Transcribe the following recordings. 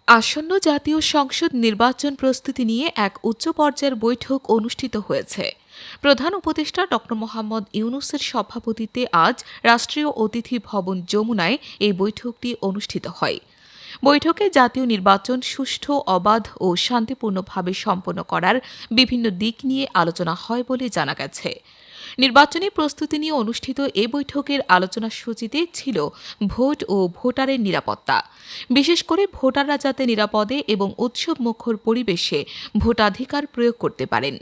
আসন্ন জাতীয় সংসদ নির্বাচন প্রস্তুতি নিয়ে এক উচ্চ পর্যায়ের বৈঠক অনুষ্ঠিত হয়েছে। প্রধান উপদেষ্টা ড মোহাম্মদ ইউনূসের সভাপতিত্বে আজ রাষ্ট্রীয় অতিথি ভবন যমুনায় এই বৈঠকটি অনুষ্ঠিত হয়। বৈঠকে জাতীয় নির্বাচন সুষ্ঠু, অবাধ ও শান্তিপূর্ণভাবে সম্পন্ন করার বিভিন্ন দিক নিয়ে আলোচনা হয় বলে জানা গেছে। নির্বাচনী প্রস্তুতি নিয়ে অনুষ্ঠিত এ বৈঠকের আলোচনা সূচিতে ছিল ভোট ও ভোটারের নিরাপত্তা, বিশেষ করে ভোটাররা যাতে নিরাপদে এবং উৎসবমুখর পরিবেশে ভোটাধিকার প্রয়োগ করতে পারেন।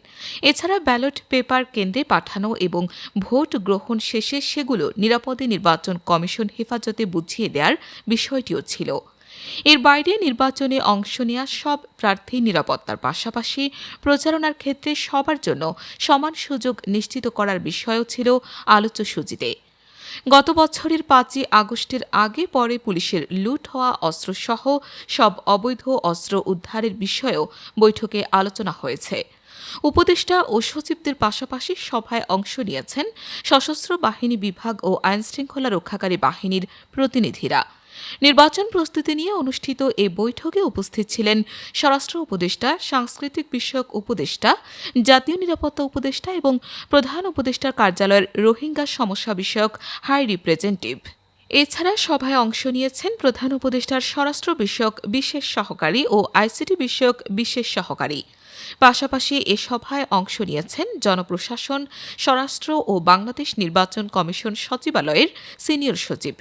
এছাড়া ব্যালট পেপার কেন্দ্রে পাঠানো এবং ভোট গ্রহণ শেষে সেগুলো নিরাপদে নির্বাচন কমিশন হেফাজতে বুঝিয়ে দেওয়ার বিষয়টিও ছিল। এর বাইরে নির্বাচনে অংশ নেওয়া সব প্রার্থী নিরাপত্তার পাশাপাশি প্রচারণার ক্ষেত্রে সবার জন্য সমান সুযোগ নিশ্চিত করার বিষয়ও ছিল আলোচ্যসূচিতে। গত বছরের ৫ই আগস্টের আগে পরে পুলিশের লুট হওয়া অস্ত্রসহ সব অবৈধ অস্ত্র উদ্ধারের বিষয়েও বৈঠকে আলোচনা হয়েছে। উপদেষ্টা ও সচিবদের পাশাপাশি সভায় অংশ নিয়েছেন সশস্ত্র বাহিনী বিভাগ ও আইনশৃঙ্খলা রক্ষাকারী বাহিনীর প্রতিনিধিরা। নির্বাচন প্রস্তুতি নিয়ে অনুষ্ঠিত এ বৈঠকে উপস্থিত ছিলেন স্বরাষ্ট্র উপদেষ্টা, সাংস্কৃতিক বিষয়ক উপদেষ্টা, জাতীয় নিরাপত্তা উপদেষ্টা এবং প্রধান উপদেষ্টার কার্যালয়ের রোহিঙ্গা সমস্যা বিষয়ক হাই রিপ্রেজেন্টেটিভ। এছাড়া সভায় অংশ নিয়েছেন প্রধান উপদেষ্টার স্বরাষ্ট্র বিষয়ক বিশেষ সহকারী ও আইসিটি বিষয়ক বিশেষ সহকারী। পাশাপাশি এ সভায় অংশ নিয়েছেন জনপ্রশাসন, স্বরাষ্ট্র ও বাংলাদেশ নির্বাচন কমিশন সচিবালয়ের সিনিয়র সচিব।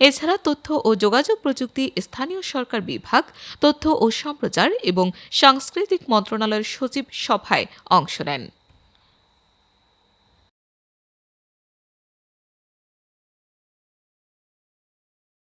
এছাড়া তথ্য ও যোগাযোগ প্রযুক্তি, স্থানীয় সরকার বিভাগ, তথ্য ও সম্প্রচার এবং সাংস্কৃতিক মন্ত্রণালয়ের সচিব সভায় অংশ নেন।